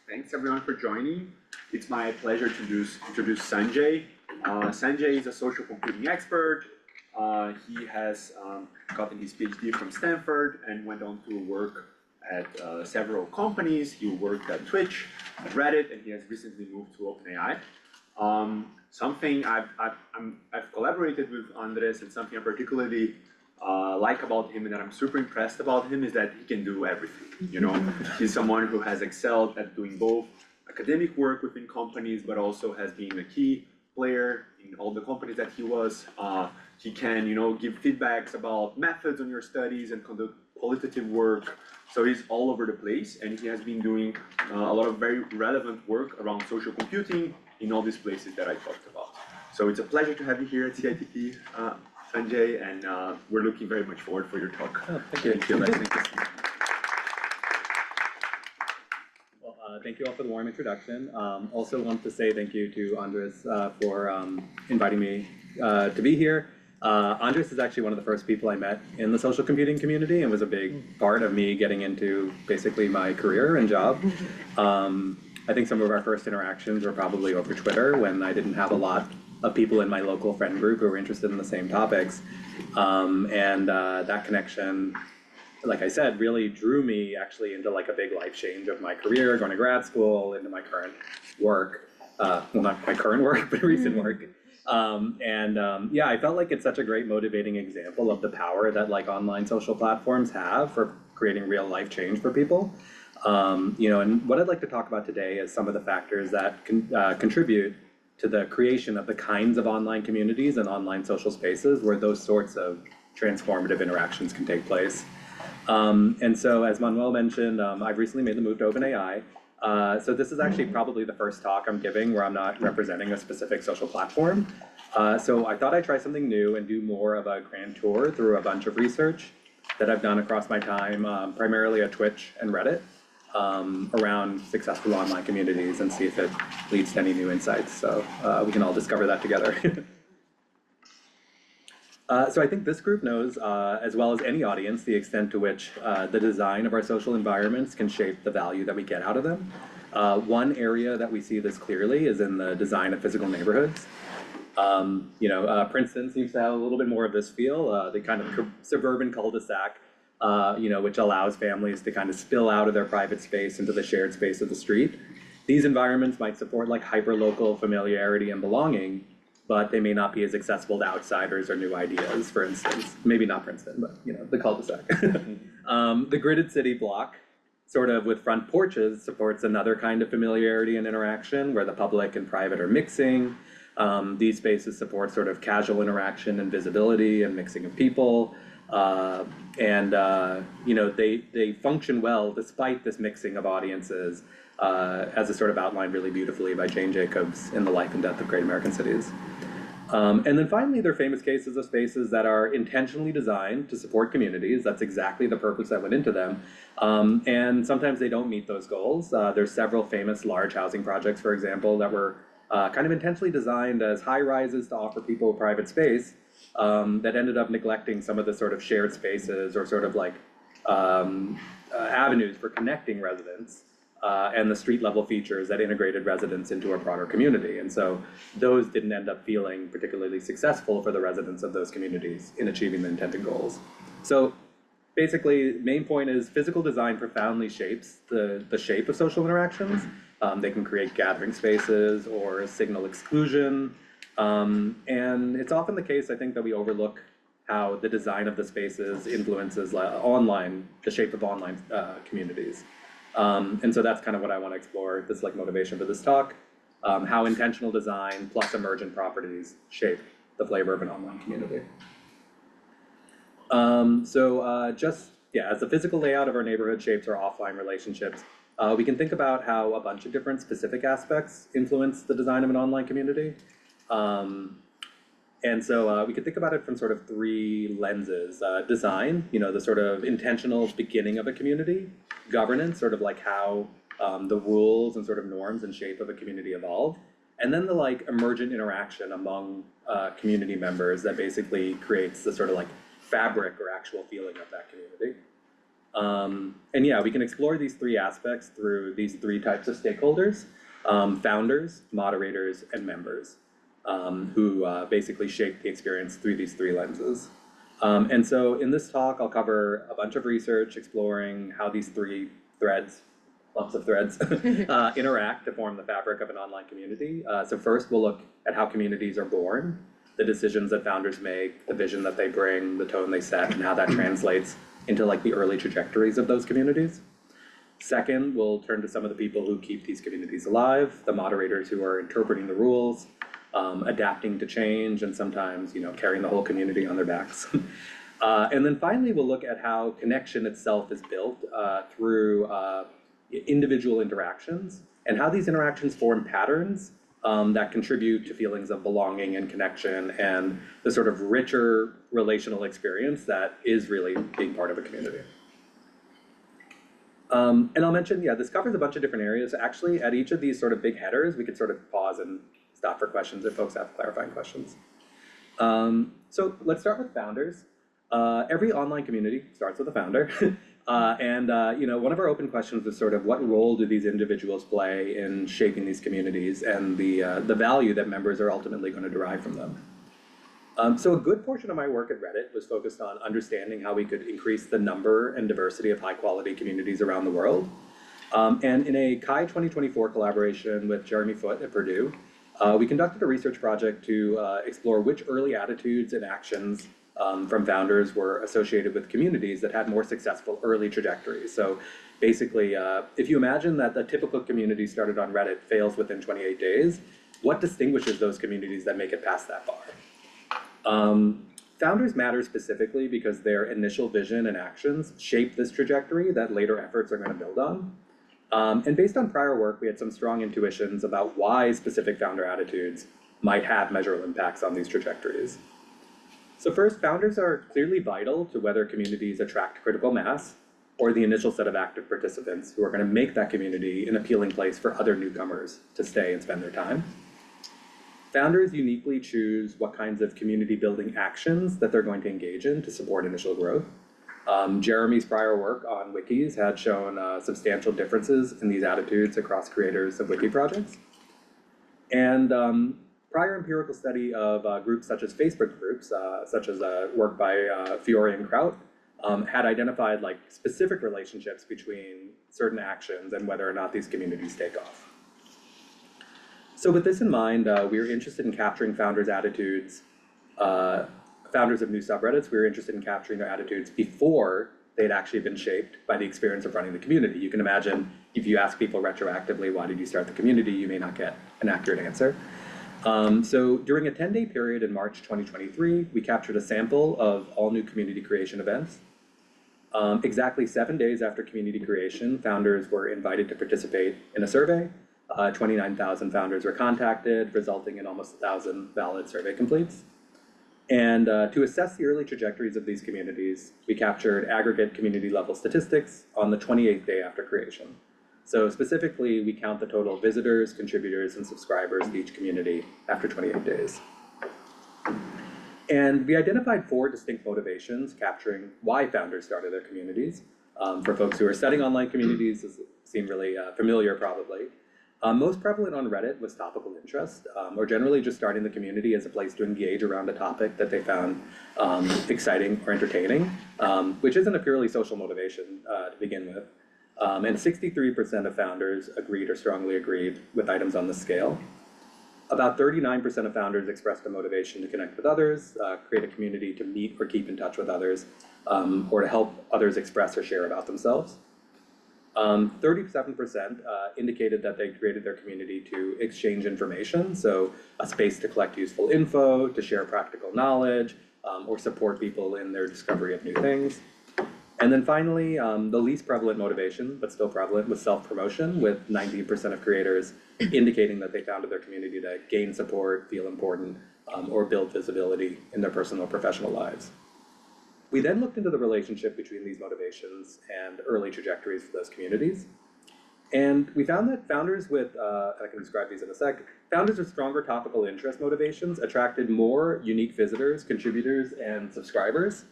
Thanks everyone for joining. It's my pleasure to introduce Sanjay. Sanjay is a social computing expert. He has gotten his PhD from Stanford and went on to work at several companies. He worked at Twitch, at Reddit, and he has recently moved to OpenAI. Something I've collaborated with Andres, and something I particularly like about him and that I'm super impressed about him is that he can do everything. You know, he's someone who has excelled at doing both academic work within companies, but also has been a key player in all the companies that he was. He can, give feedbacks about methods on your studies and conduct qualitative work. So he's all over the place, and he has been doing a lot of very relevant work around social computing in all these places that I talked about. So it's a pleasure to have you here at CITP, Sanjay, and we're looking very much forward for your talk. Oh, thank you. Thank you. Well, thank you all for the warm introduction. Also want to say thank you to Andres for inviting me to be here. Andres is actually one of the first people I met in the social computing community and was a big part of me getting into basically my career and job. I think some of our first interactions were probably over Twitter when I didn't have a lot of people in my local friend group who were interested in the same topics. That connection, like I said, really drew me actually into like a big life change of my career, going to grad school, into my current work. Well, not my current work, but recent work. Yeah, I felt like it's such a great motivating example of the power that like online social platforms have for creating real life change for people. And what I'd like to talk about today is some of the factors that contribute to the creation of the kinds of online communities and online social spaces where those sorts of transformative interactions can take place. And so as Manuel mentioned, I've recently made the move to OpenAI. So this is actually probably the first talk I'm giving where I'm not representing a specific social platform. So I thought I'd try something new and do more of a grand tour through a bunch of research that I've done across my time, primarily at Twitch and Reddit, around successful online communities and see if it leads to any new insights. So we can all discover that together. So I think this group knows, as well as any audience, the extent to which the design of our social environments can shape the value that we get out of them. One area that we see this clearly is in the design of physical neighborhoods. Princeton seems to have a little bit more of this feel, the kind of suburban cul-de-sac, which allows families to kind of spill out of their private space into the shared space of the street. These environments might support like hyper-local familiarity and belonging, but they may not be as accessible to outsiders or new ideas, for instance. Maybe not Princeton, but the cul-de-sac. The gridded city block, sort of with front porches, supports another kind of familiarity and interaction where the public and private are mixing. These spaces support sort of casual interaction and visibility and mixing of people. They function well despite this mixing of audiences, as is sort of outlined really beautifully by Jane Jacobs in The Life and Death of Great American Cities. And then finally, there are famous cases of spaces that are intentionally designed to support communities. That's exactly the purpose that went into them. And sometimes they don't meet those goals. There's several famous large housing projects, for example, that were kind of intentionally designed as high rises to offer people private space, that ended up neglecting some of the sort of shared spaces or sort of like avenues for connecting residents and the street level features that integrated residents into a broader community. And so those didn't end up feeling particularly successful for the residents of those communities in achieving the intended goals. So basically, main point is physical design profoundly shapes the shape of social interactions. They can create gathering spaces or signal exclusion. And it's often the case, I think, that we overlook how the design of the spaces influences the shape of online communities. And so that's kind of what I want to explore, this like motivation for this talk, how intentional design plus emergent properties shape the flavor of an online community. As the physical layout of our neighborhood shapes our offline relationships, we can think about how a bunch of different specific aspects influence the design of an online community. We could think about it from sort of three lenses. Design, the sort of intentional beginning of a community. Governance, sort of like how the rules and sort of norms and shape of a community evolve. And then the like emergent interaction among community members that basically creates the sort of like fabric or actual feeling of that community. And yeah, we can explore these three aspects through these three types of stakeholders, founders, moderators, and members, who basically shape the experience through these three lenses. And so in this talk, I'll cover a bunch of research exploring how these three threads, lumps of threads, interact to form the fabric of an online community. So first, we'll look at how communities are born, the decisions that founders make, the vision that they bring, the tone they set, and how that translates into like the early trajectories of those communities. Second, we'll turn to some of the people who keep these communities alive, the moderators who are interpreting the rules, adapting to change, and sometimes, carrying the whole community on their backs. And then finally, we'll look at how connection itself is built through individual interactions, and how these interactions form patterns that contribute to feelings of belonging and connection and the sort of richer relational experience that is really being part of a community. And I'll mention, this covers a bunch of different areas. Actually, at each of these sort of big headers, we could sort of pause and stop for questions if folks have clarifying questions. So let's start with founders. Every online community starts with a founder. One of our open questions was sort of what role do these individuals play in shaping these communities and the value that members are ultimately going to derive from them. So a good portion of my work at Reddit was focused on understanding how we could increase the number and diversity of high quality communities around the world. And in a Kai 2024 collaboration with Jeremy Foote at Purdue, we conducted a research project to explore which early attitudes and actions from founders were associated with communities that had more successful early trajectories. So basically, if you imagine that the typical community started on Reddit fails within 28 days, what distinguishes those communities that make it past that bar? Founders matter specifically because their initial vision and actions shape this trajectory that later efforts are going to build on. And based on prior work, we had some strong intuitions about why specific founder attitudes might have measurable impacts on these trajectories. So first, founders are clearly vital to whether communities attract critical mass or the initial set of active participants who are going to make that community an appealing place for other newcomers to stay and spend their time. Founders uniquely choose what kinds of community building actions that they're going to engage in to support initial growth. Jeremy's prior work on wikis had shown substantial differences in these attitudes across creators of wiki projects. And prior empirical study of groups such as Facebook groups, such as work by Fiore and Kraut, had identified like specific relationships between certain actions and whether or not these communities take off. So with this in mind, we were interested in capturing founders' attitudes, founders of new subreddits, we were interested in capturing their attitudes before they'd actually been shaped by the experience of running the community. You can imagine if you ask people retroactively, why did you start the community, you may not get an accurate answer. So during a 10-day period in March 2023, we captured a sample of all new community creation events. Exactly 7 days after community creation, founders were invited to participate in a survey. 29,000 founders were contacted, resulting in almost 1,000 valid survey completes. And to assess the early trajectories of these communities, we captured aggregate community level statistics on the 28th day after creation. So specifically, we count the total visitors, contributors, and subscribers to each community after 28 days. And we identified 4 distinct motivations capturing why founders started their communities. For folks who are studying online communities, this seemed really familiar probably. Most prevalent on Reddit was topical interest, or generally just starting the community as a place to engage around a topic that they found exciting or entertaining, which isn't a purely social motivation to begin with. And 63% of founders agreed or strongly agreed with items on this scale. About 39% of founders expressed a motivation to connect with others, create a community to meet or keep in touch with others, or to help others express or share about themselves. 37% indicated that they created their community to exchange information, so a space to collect useful info, to share practical knowledge, or support people in their discovery of new things. And then finally, the least prevalent motivation, but still prevalent, was self-promotion, with 19% of creators indicating that they founded their community to gain support, feel important, or build visibility in their personal or professional lives. We then looked into the relationship between these motivations and early trajectories for those communities. And we found that founders with, I can describe these in a sec, founders with stronger topical interest motivations attracted more unique visitors, contributors, and subscribers.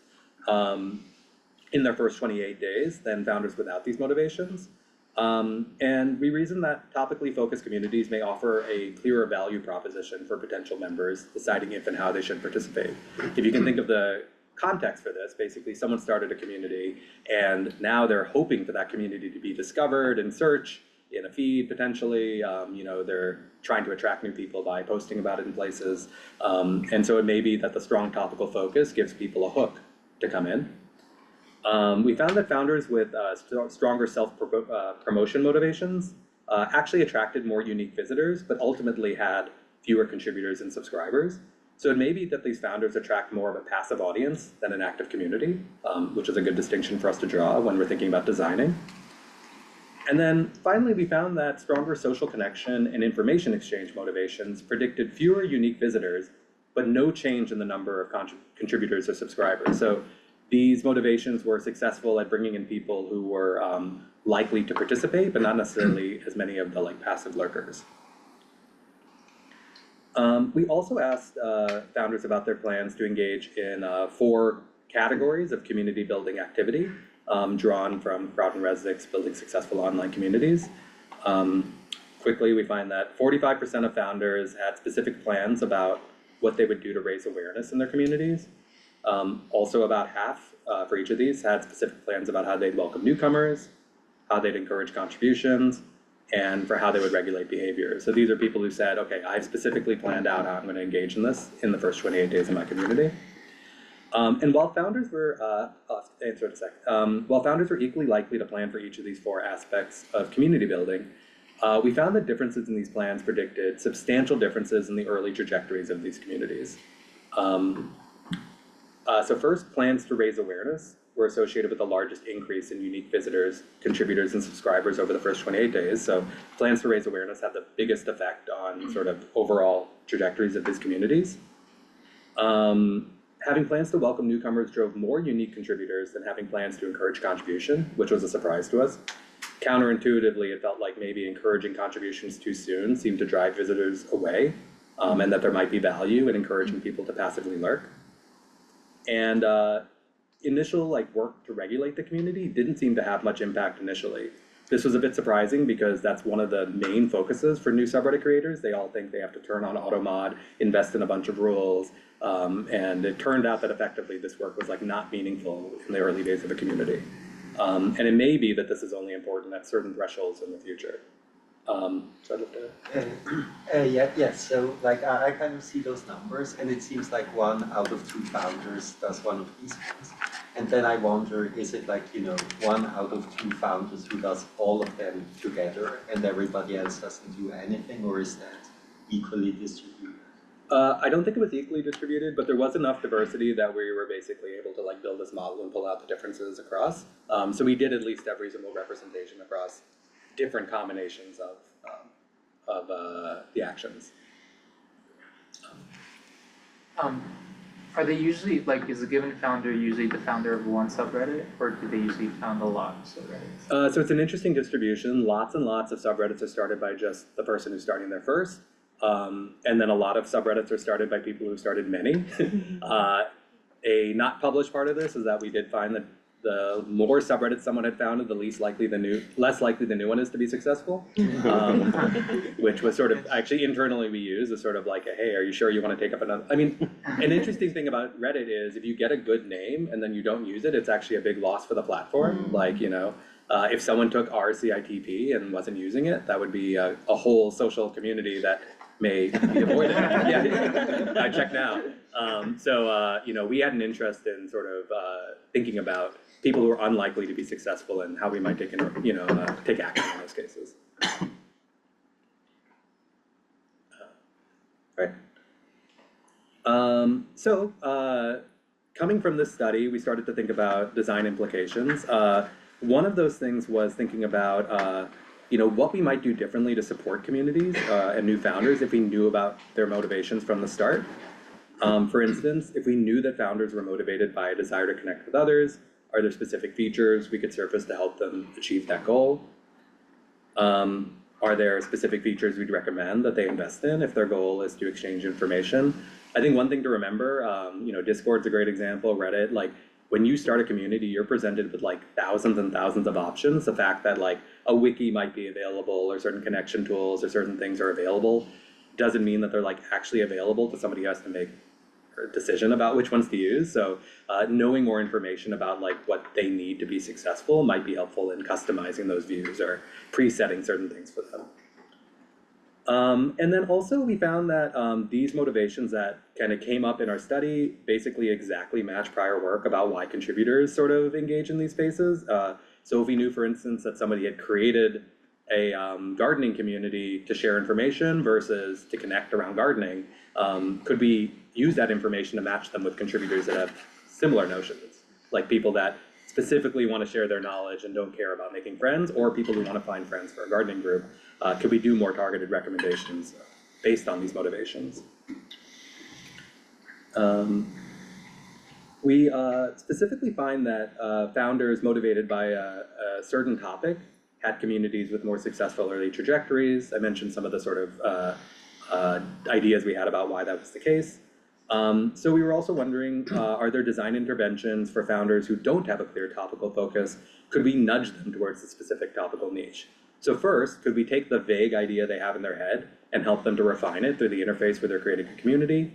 in their first 28 days than founders without these motivations. And we reason that topically focused communities may offer a clearer value proposition for potential members deciding if and how they should participate. If you can think of the context for this, basically someone started a community and now they're hoping for that community to be discovered in search, in a feed potentially, they're trying to attract new people by posting about it in places. And so it may be that the strong topical focus gives people a hook to come in. We found that founders with stronger self-promotion motivations actually attracted more unique visitors, but ultimately had fewer contributors and subscribers. So it may be that these founders attract more of a passive audience than an active community, which is a good distinction for us to draw when we're thinking about designing. And then finally, we found that stronger social connection and information exchange motivations predicted fewer unique visitors, but no change in the number of contributors or subscribers. So these motivations were successful at bringing in people who were likely to participate, but not necessarily as many of the passive lurkers. We also asked founders about their plans to engage in 4 categories of community building activity, drawn from Crowd and Resnick's Building Successful Online Communities. Quickly, we find that 45% of founders had specific plans about what they would do to raise awareness in their communities. Also about half for each of these had specific plans about how they'd welcome newcomers, how they'd encourage contributions, and for how they would regulate behavior. So these are people who said, okay, I've specifically planned out how I'm going to engage in this in the first 28 days of my community. And while founders were, I'll answer in a second. While founders were equally likely to plan for each of these 4 aspects of community building, we found that differences in these plans predicted substantial differences in the early trajectories of these communities. So first, plans to raise awareness were associated with the largest increase in unique visitors, contributors, and subscribers over the first 28 days. So plans to raise awareness had the biggest effect on sort of overall trajectories of these communities. Having plans to welcome newcomers drove more unique contributors than having plans to encourage contribution, which was a surprise to us. Counterintuitively, it felt like maybe encouraging contributions too soon seemed to drive visitors away, and that there might be value in encouraging people to passively lurk. And initial work to regulate the community didn't seem to have much impact initially. This was a bit surprising because that's one of the main focuses for new subreddit creators. They all think they have to turn on auto mod, invest in a bunch of rules, and it turned out that effectively this work was not meaningful in the early days of a community. And it may be that this is only important at certain thresholds in the future. So I'd love to... Yes, so I kind of see those numbers, and it seems like 1 out of 2 founders does one of these things. And then I wonder, is it 1 out of 2 founders who does all of them together and everybody else doesn't do anything, or is that equally distributed? I don't think it was equally distributed, but there was enough diversity that we were basically able to build this model and pull out the differences across. So we did at least have reasonable representation across different combinations of the actions. Are they usually, is a given founder usually the founder of one subreddit, or do they usually found a lot of subreddits? So it's an interesting distribution. Lots and lots of subreddits are started by just the person who's starting there first. And then a lot of subreddits are started by people who started many. A not published part of this is that we did find that the more subreddits someone had founded, the less likely the new one is to be successful. Which was sort of, actually internally we use as sort of hey, are you sure you want to take up another? I mean, an interesting thing about Reddit is if you get a good name and then you don't use it, it's actually a big loss for the platform. If someone took our CITP and wasn't using it, that would be a whole social community that may be avoided. Yeah, I check now. We had an interest in sort of thinking about people who are unlikely to be successful and how we might take action in those cases. Right. Coming from this study, we started to think about design implications. One of those things was thinking about what we might do differently to support communities and new founders if we knew about their motivations from the start. For instance, if we knew that founders were motivated by a desire to connect with others, are there specific features we could surface to help them achieve that goal? Are there specific features we'd recommend that they invest in if their goal is to exchange information? I think one thing to remember, Discord's a great example, Reddit, when you start a community, you're presented with like thousands and thousands of options. The fact that like a wiki might be available or certain connection tools or certain things are available doesn't mean that they're like actually available to somebody who has to make a decision about which ones to use. So knowing more information about like what they need to be successful might be helpful in customizing those views or presetting certain things for them. And then also we found that these motivations that kind of came up in our study basically exactly match prior work about why contributors sort of engage in these spaces. So if we knew, for instance, that somebody had created a gardening community to share information versus to connect around gardening, could we use that information to match them with contributors that have similar notions, like people that specifically want to share their knowledge and don't care about making friends, or people who want to find friends for a gardening group? Could we do more targeted recommendations based on these motivations? We specifically find that founders motivated by a certain topic had communities with more successful early trajectories. I mentioned some of the sort of ideas we had about why that was the case. So we were also wondering, are there design interventions for founders who don't have a clear topical focus? Could we nudge them towards a specific topical niche? So first, could we take the vague idea they have in their head and help them to refine it through the interface where they're creating a community?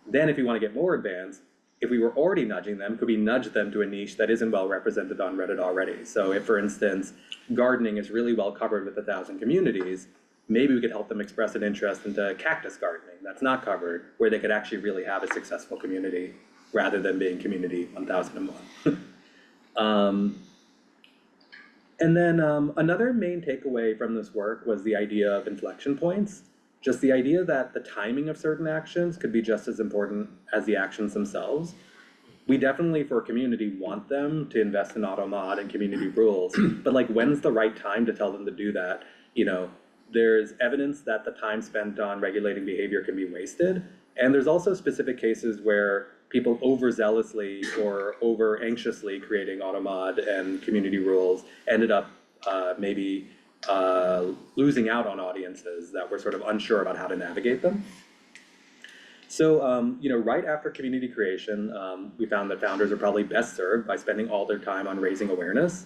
Then if we want to get more advanced, if we were already nudging them, could we nudge them to a niche that isn't well represented on Reddit already? So if, for instance, gardening is really well covered with 1,000 communities, maybe we could help them express an interest into cactus gardening that's not covered, where they could actually really have a successful community rather than being community 1001. And then another main takeaway from this work was the idea of inflection points. Just the idea that the timing of certain actions could be just as important as the actions themselves. We definitely, for a community, want them to invest in AutoMod and community rules, but like when's the right time to tell them to do that? You know, there's evidence that the time spent on regulating behavior can be wasted, and there's also specific cases where people overzealously or over anxiously creating AutoMod and community rules ended up maybe losing out on audiences that were sort of unsure about how to navigate them. So, you know, right after community creation, we found that founders are probably best served by spending all their time on raising awareness.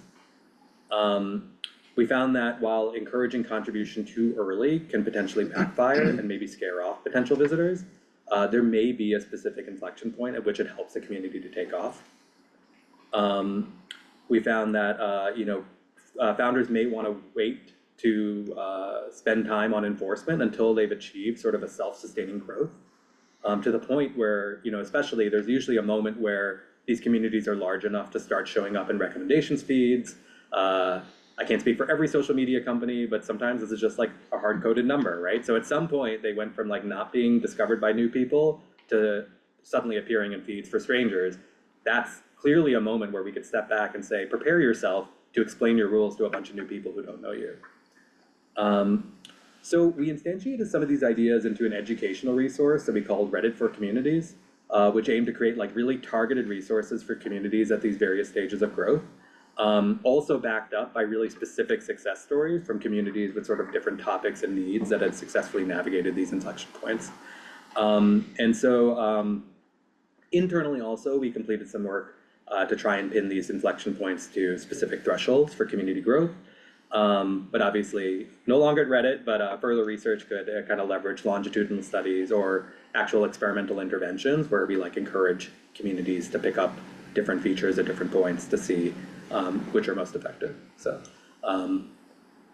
We found that while encouraging contribution too early can potentially backfire and maybe scare off potential visitors, there may be a specific inflection point at which it helps the community to take off. We found that, you know, founders may want to wait to spend time on enforcement until they've achieved sort of a self-sustaining growth, to the point where, you know, especially there's usually a moment where these communities are large enough to start showing up in recommendations feeds. I can't speak for every social media company, but sometimes this is just like a hard-coded number, right? So at some point they went from like not being discovered by new people to suddenly appearing in feeds for strangers. That's clearly a moment where we could step back and say, prepare yourself to explain your rules to a bunch of new people who don't know you. So we instantiated some of these ideas into an educational resource that we called Reddit for Communities, which aimed to create like really targeted resources for communities at these various stages of growth. Also backed up by really specific success stories from communities with sort of different topics and needs that had successfully navigated these inflection points. And so internally also, we completed some work to try and pin these inflection points to specific thresholds for community growth. But obviously no longer at Reddit, but further research could kind of leverage longitudinal studies or actual experimental interventions where we like encourage communities to pick up different features at different points to see which are most effective. So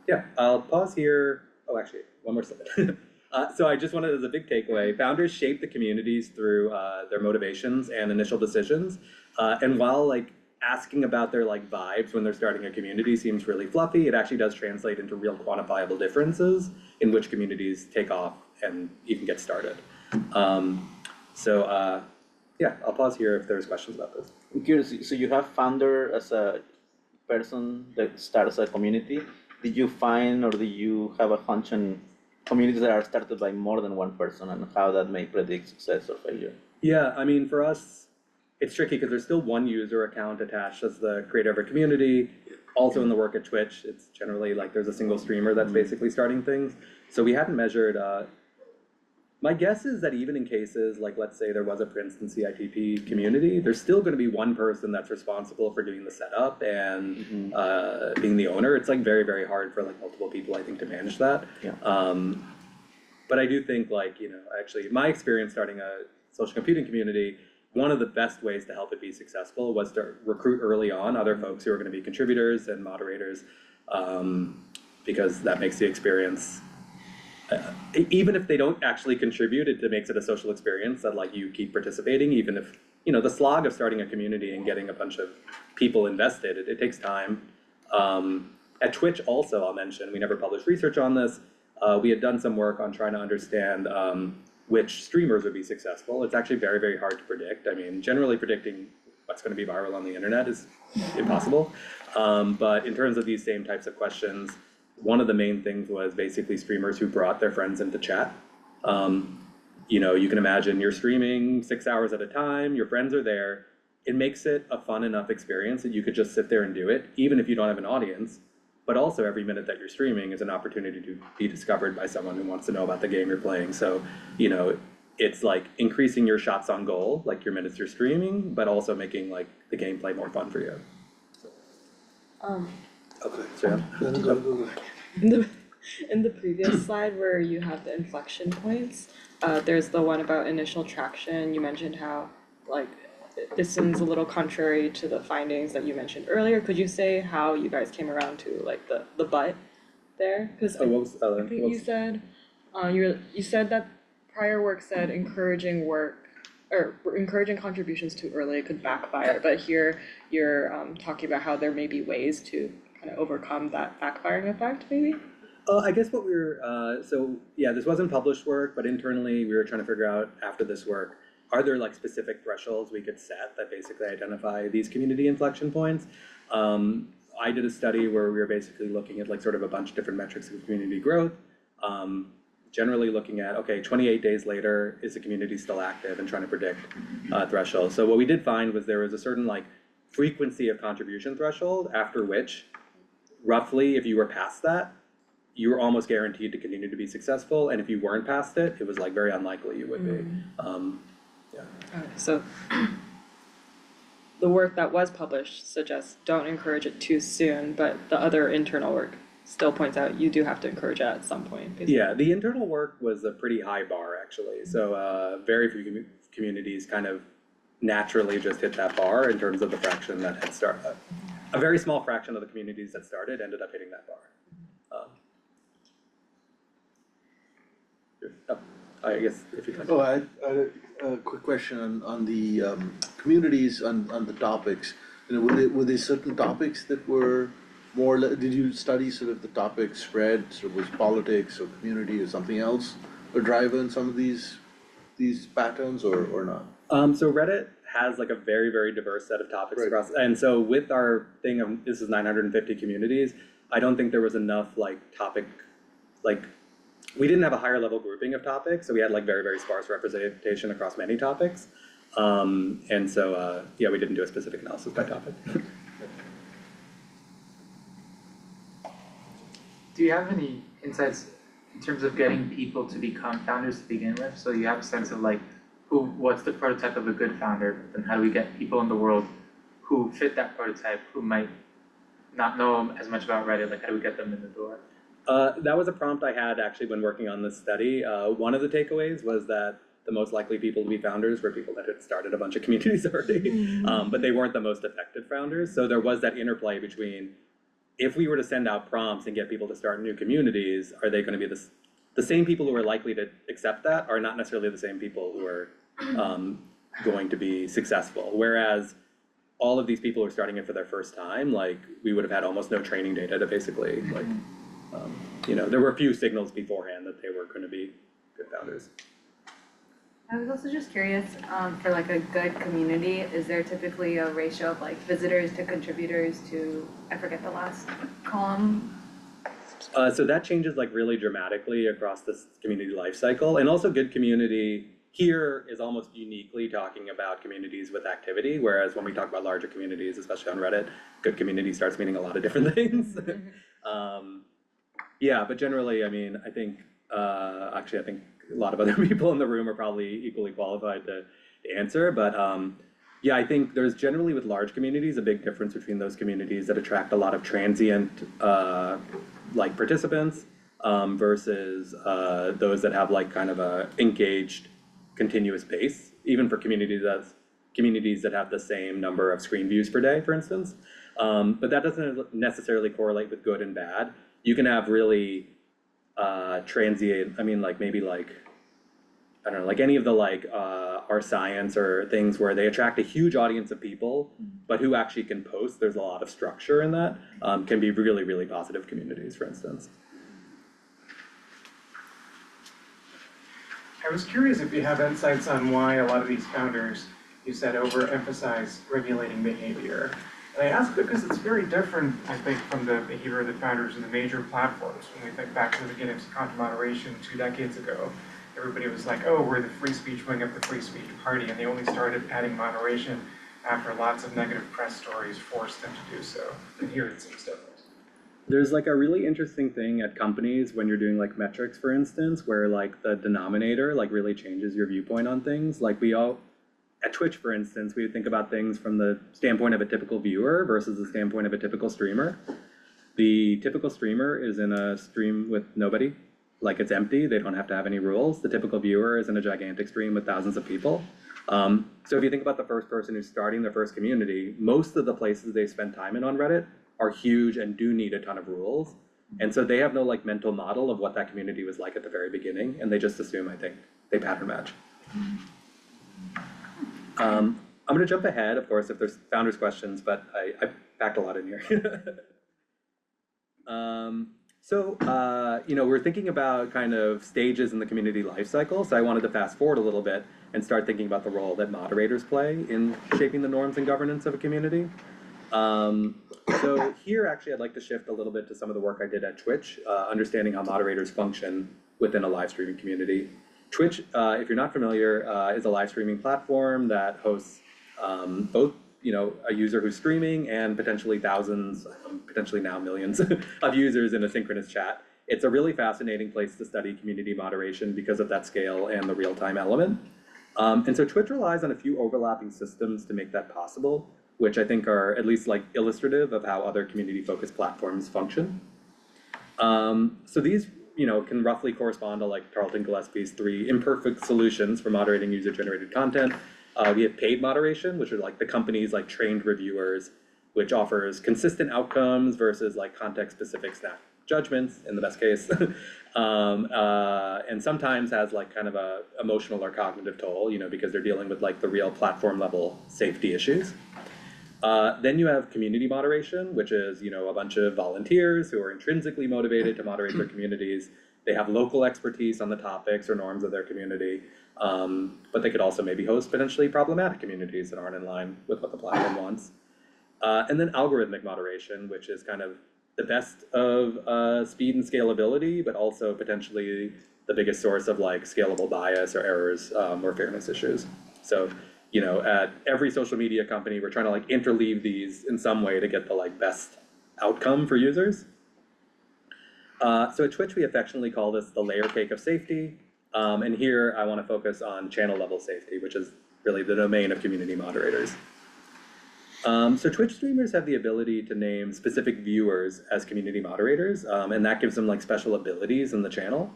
yeah, I'll pause here. Oh, actually, one more slide. So I just wanted, as a big takeaway, founders shape the communities through their motivations and initial decisions. And while like asking about their like vibes when they're starting a community seems really fluffy, it actually does translate into real quantifiable differences in which communities take off and even get started. Yeah, I'll pause here if there's questions about this. I'm curious, so you have founder as a person that starts a community. Did you find or do you have a hunch on communities that are started by more than one person and how that may predict success or failure? Yeah, I mean, for us, it's tricky because there's still one user account attached as the creator of a community. Also in the work at Twitch, it's generally like there's a single streamer that's basically starting things. So we hadn't measured My guess is that even in cases like, let's say there was a Princeton CITP community, there's still gonna be one person that's responsible for doing the setup and being the owner. It's like very, very hard for like multiple people, I think, to manage that. Yeah. But I do think like, actually my experience starting a social computing community, one of the best ways to help it be successful was to recruit early on other folks who are gonna be contributors and moderators, because that makes the experience, even if they don't actually contribute, it makes it a social experience that like you keep participating, even if, the slog of starting a community and getting a bunch of people invested, it takes time. At Twitch also, I'll mention, we never published research on this. We had done some work on trying to understand which streamers would be successful. It's actually very, very hard to predict. I mean, generally predicting what's gonna be viral on the internet is impossible. But in terms of these same types of questions, one of the main things was basically streamers who brought their friends into chat. You can imagine you're streaming 6 hours at a time, your friends are there. It makes it a fun enough experience that you could just sit there and do it, even if you don't have an audience. But also every minute that you're streaming is an opportunity to be discovered by someone who wants to know about the game you're playing. So, it's like increasing your shots on goal, like your minutes you're streaming, but also making like the gameplay more fun for you. Okay, so In the previous slide where you have the inflection points, there's the one about initial traction. You mentioned how like this seems a little contrary to the findings that you mentioned earlier. Could you say how you guys came around to like the but there? Because what was the other? I think you said you said that prior work said encouraging contributions too early could backfire, but here you're talking about how there may be ways to kind of overcome that backfiring effect, maybe? I guess what we were, this wasn't published work, but internally we were trying to figure out after this work, are there like specific thresholds we could set that basically identify these community inflection points? I did a study where we were basically looking at like sort of a bunch of different metrics of community growth. Generally looking at, okay, 28 days later, is the community still active, and trying to predict thresholds. So what we did find was there was a certain like frequency of contribution threshold after which, roughly, if you were past that, you were almost guaranteed to continue to be successful, and if you weren't past it, it was like very unlikely you would be. Okay, so the work that was published suggests don't encourage it too soon, but the other internal work still points out you do have to encourage it at some point. Basically. Yeah, the internal work was a pretty high bar actually, so very few communities kind of naturally just hit that bar in terms of the fraction that had started. A very small fraction of the communities that started ended up hitting that bar. I guess if you can. Oh, I had a quick question on the communities, on the topics. Were there certain topics that were more, did you study sort of the topic spread, sort of was politics or community or something else a driver in some of these patterns or not? So Reddit has like a very, very diverse set of topics Right. across, and so with our thing of, this is 950 communities, I don't think there was enough like topic, like, we didn't have a higher level grouping of topics, so we had like very, very sparse representation across many topics. And so, we didn't do a specific analysis by topic. Do you have any insights in terms of getting people to become founders to begin with? So you have a sense of like, what's the prototype of a good founder, then how do we get people in the world who fit that prototype, who might not know as much about Reddit, like how do we get them in the door? That was a prompt I had actually when working on this study. One of the takeaways was that the most likely people to be founders were people that had started a bunch of communities already, but they weren't the most effective founders. So there was that interplay between, if we were to send out prompts and get people to start new communities, are they going to be the same people who are likely to accept that are not necessarily the same people who are going to be successful. Whereas all of these people who are starting it for their first time, like we would have had almost no training data to basically like, there were a few signals beforehand that they were going to be good founders. I was also just curious, for like a good community, is there typically a ratio of like visitors to contributors to, I forget the last column? So that changes like really dramatically across this community life cycle, and also good community here is almost uniquely talking about communities with activity, whereas when we talk about larger communities, especially on Reddit, good community starts meaning a lot of different things. But generally, I mean, I think, I think a lot of other people in the room are probably equally qualified to answer, but yeah, I think there's generally with large communities a big difference between those communities that attract a lot of transient like participants versus those that have like kind of a engaged continuous pace, even for communities that have the same number of screen views per day, for instance. But that doesn't necessarily correlate with good and bad. You can have really transient, I mean, like maybe like, I don't know, like any of the like our science or things where they attract a huge audience of people, but who actually can post, there's a lot of structure in that, can be really, really positive communities, for instance. I was curious if you have insights on why a lot of these founders, you said, overemphasize regulating behavior. And I ask because it's very different, I think, from the behavior of the founders in the major platforms. When we think back to the beginnings of content moderation 2 decades ago, everybody was like, oh, we're the free speech wing of the free speech party, and they only started adding moderation after lots of negative press stories forced them to do so. And here it seems different. There's like a really interesting thing at companies when you're doing like metrics, for instance, where like the denominator like really changes your viewpoint on things. Like at Twitch, for instance, we would think about things from the standpoint of a typical viewer versus the standpoint of a typical streamer. The typical streamer is in a stream with nobody, like it's empty, they don't have to have any rules. The typical viewer is in a gigantic stream with thousands of people. So if you think about the first person who's starting their first community, most of the places they spend time in on Reddit are huge and do need a ton of rules. And so they have no like mental model of what that community was like at the very beginning, and they just assume, I think, they pattern match. I'm gonna jump ahead, of course, if there's founders questions, but I packed a lot in here. You know, we're thinking about kind of stages in the community life cycle, so I wanted to fast forward a little bit and start thinking about the role that moderators play in shaping the norms and governance of a community. So here, actually, I'd like to shift a little bit to some of the work I did at Twitch, understanding how moderators function within a live streaming community. Twitch, if you're not familiar, is a live streaming platform that hosts both, you know, a user who's streaming and potentially thousands, potentially now millions of users in a synchronous chat. It's a really fascinating place to study community moderation because of that scale and the real-time element. And so Twitch relies on a few overlapping systems to make that possible, which I think are at least like illustrative of how other community-focused platforms function. So these, you know, can roughly correspond to like Tarleton Gillespie's 3 imperfect solutions for moderating user-generated content. We have paid moderation, which are like the company's like trained reviewers, which offers consistent outcomes versus like context-specific snap judgments in the best case, and sometimes has like kind of a emotional or cognitive toll, you know, because they're dealing with like the real platform level safety issues. Then you have community moderation, which is, you know, a bunch of volunteers who are intrinsically motivated to moderate their communities. They have local expertise on the topics or norms of their community, but they could also maybe host potentially problematic communities that aren't in line with what the platform wants. And then algorithmic moderation, which is kind of the best of speed and scalability, but also potentially the biggest source of like scalable bias or errors or fairness issues. So, you know, at every social media company, we're trying to like interleave these in some way to get the like best outcome for users. So at Twitch, we affectionately call this the layer cake of safety. And here I want to focus on channel level safety, which is really the domain of community moderators. So Twitch streamers have the ability to name specific viewers as community moderators, and that gives them like special abilities in the channel.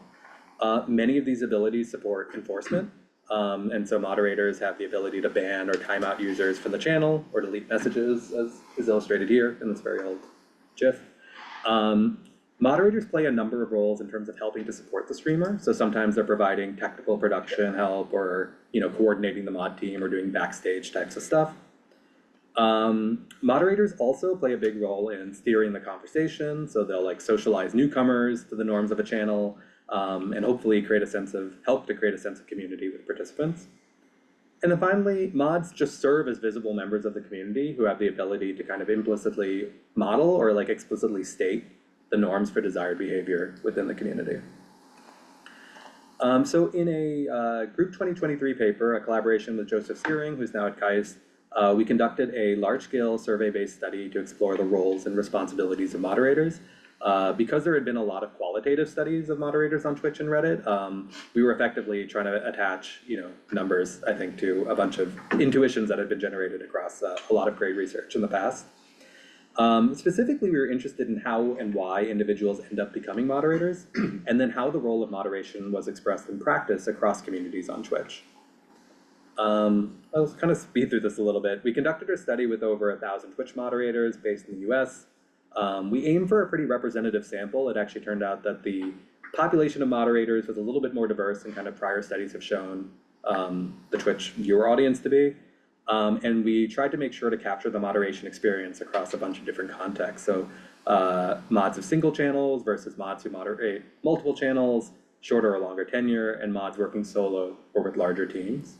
Many of these abilities support enforcement, and so moderators have the ability to ban or time out users from the channel or delete messages, as is illustrated here in this very old GIF. Moderators play a number of roles in terms of helping to support the streamer. So sometimes they're providing technical production help or, you know, coordinating the mod team or doing backstage types of stuff. Moderators also play a big role in steering the conversation. So they'll like socialize newcomers to the norms of a channel, and hopefully help to create a sense of community with participants. And then finally, mods just serve as visible members of the community who have the ability to kind of implicitly model or like explicitly state the norms for desired behavior within the community. So in a Group 2023 paper, a collaboration with Joseph Searing, who's now at KAIST, we conducted a large-scale survey-based study to explore the roles and responsibilities of moderators. Because there had been a lot of qualitative studies of moderators on Twitch and Reddit, we were effectively trying to attach, numbers, I think, to a bunch of intuitions that had been generated across a lot of great research in the past. Specifically, we were interested in how and why individuals end up becoming moderators, and then how the role of moderation was expressed in practice across communities on Twitch. I'll kind of speed through this a little bit. We conducted our study with over 1,000 Twitch moderators based in the US. We aimed for a pretty representative sample. It actually turned out that the population of moderators was a little bit more diverse than kind of prior studies have shown the Twitch viewer audience to be. And we tried to make sure to capture the moderation experience across a bunch of different contexts. So mods of single channels versus mods who moderate multiple channels, shorter or longer tenure, and mods working solo or with larger teams.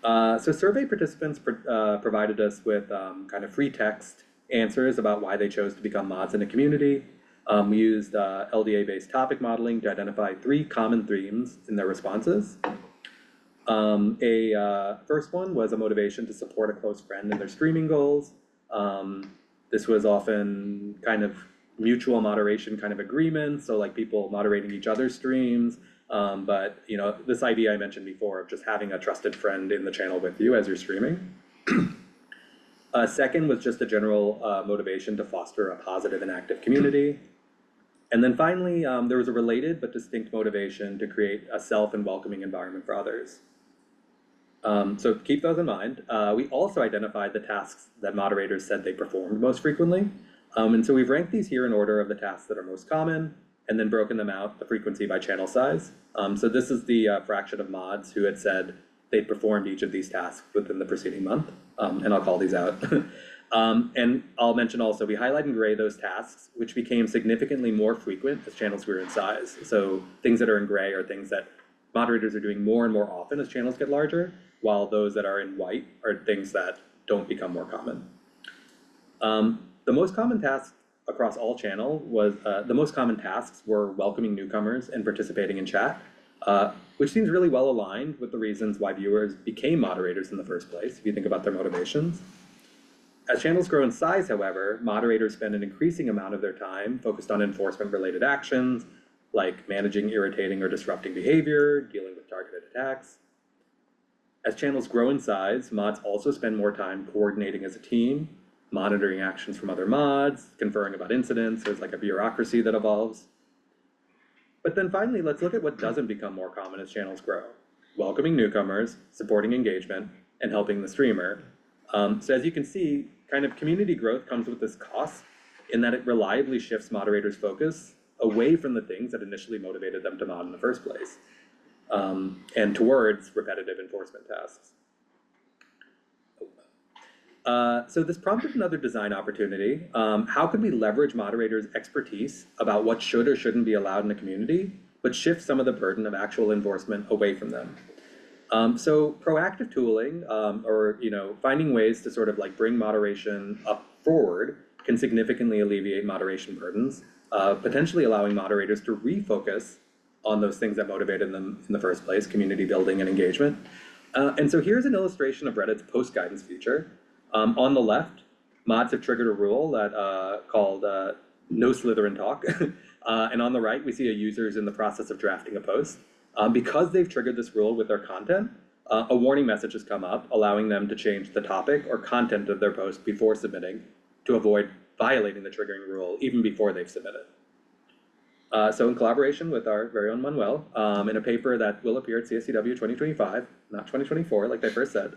So survey participants provided us with kind of free text answers about why they chose to become mods in a community. We used LDA-based topic modeling to identify 3 common themes in their responses. First one was a motivation to support a close friend in their streaming goals. This was often kind of mutual moderation kind of agreements, so like people moderating each other's streams. But this idea I mentioned before of just having a trusted friend in the channel with you as you're streaming. Second was just a general motivation to foster a positive and active community. And then finally, there was a related but distinct motivation to create a safe and welcoming environment for others. So keep those in mind. We also identified the tasks that moderators said they performed most frequently. And so we've ranked these here in order of the tasks that are most common, and then broken them out, the frequency by channel size. So this is the fraction of mods who had said they'd performed each of these tasks within the preceding month, and I'll call these out. And I'll mention also, we highlight in gray those tasks which became significantly more frequent as channels grew in size. So things that are in gray are things that moderators are doing more and more often as channels get larger, while those that are in white are things that don't become more common. The most common tasks across all channel was, the most common tasks were welcoming newcomers and participating in chat, which seems really well aligned with the reasons why viewers became moderators in the first place, if you think about their motivations. As channels grow in size, however, moderators spend an increasing amount of their time focused on enforcement-related actions, like managing irritating or disrupting behavior, dealing with targeted attacks. As channels grow in size, mods also spend more time coordinating as a team, monitoring actions from other mods, conferring about incidents. There's like a bureaucracy that evolves. But then finally, let's look at what doesn't become more common as channels grow. Welcoming newcomers, supporting engagement, and helping the streamer. So as you can see, kind of community growth comes with this cost in that it reliably shifts moderators' focus away from the things that initially motivated them to mod in the first place, and towards repetitive enforcement tasks. So this prompted another design opportunity. How could we leverage moderators' expertise about what should or shouldn't be allowed in a community, but shift some of the burden of actual enforcement away from them? So proactive tooling, or finding ways to sort of like bring moderation up forward can significantly alleviate moderation burdens, potentially allowing moderators to refocus on those things that motivated them in the first place, community building and engagement. And so here's an illustration of Reddit's post guidance feature. On the left, mods have triggered a rule that called no Slytherin talk. And on the right, we see a user is in the process of drafting a post. Because they've triggered this rule with their content, a warning message has come up allowing them to change the topic or content of their post before submitting to avoid violating the triggering rule even before they've submitted. So in collaboration with our very own Manuel, in a paper that will appear at CSCW 2025, not 2024 like I first said.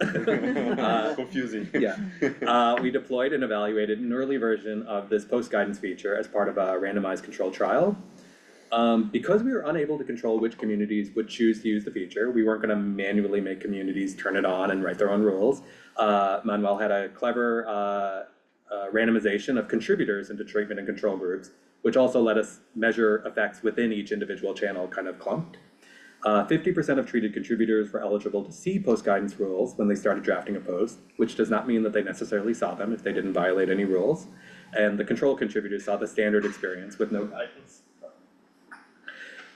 Confusing. Yeah. We deployed and evaluated an early version of this post-guidance feature as part of a randomized controlled trial. Because we were unable to control which communities would choose to use the feature, we weren't going to manually make communities turn it on and write their own rules. Manuel had a clever randomization of contributors into treatment and control groups, which also let us measure effects within each individual channel kind of clumped. 50% of treated contributors were eligible to see post-guidance rules when they started drafting a post, which does not mean that they necessarily saw them if they didn't violate any rules. And the control contributors saw the standard experience with no guidance.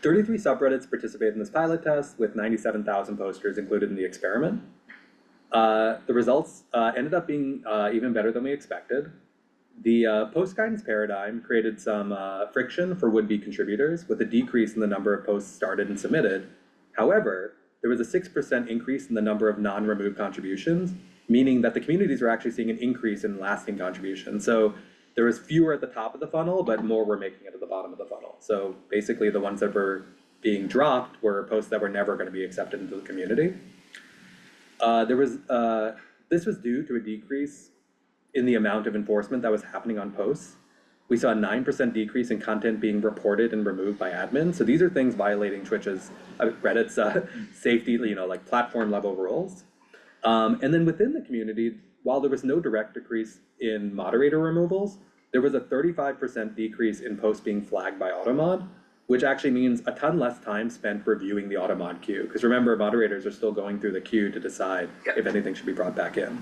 33 subreddits participated in this pilot test with 97,000 posters included in the experiment. The results ended up being even better than we expected. The post guidance paradigm created some friction for would-be contributors with a decrease in the number of posts started and submitted. However, there was a 6% increase in the number of non-removed contributions, meaning that the communities were actually seeing an increase in lasting contributions. So there was fewer at the top of the funnel, but more were making it at the bottom of the funnel. So basically the ones that were being dropped were posts that were never going to be accepted into the community. This was due to a decrease in the amount of enforcement that was happening on posts. We saw a 9% decrease in content being reported and removed by admins. So these are things violating Twitch's, Reddit's safety, like platform level rules. And then within the community, while there was no direct decrease in moderator removals, there was a 35% decrease in posts being flagged by automod, which actually means a ton less time spent reviewing the automod queue. Because remember, moderators are still going through the queue to decide if anything should be brought back in.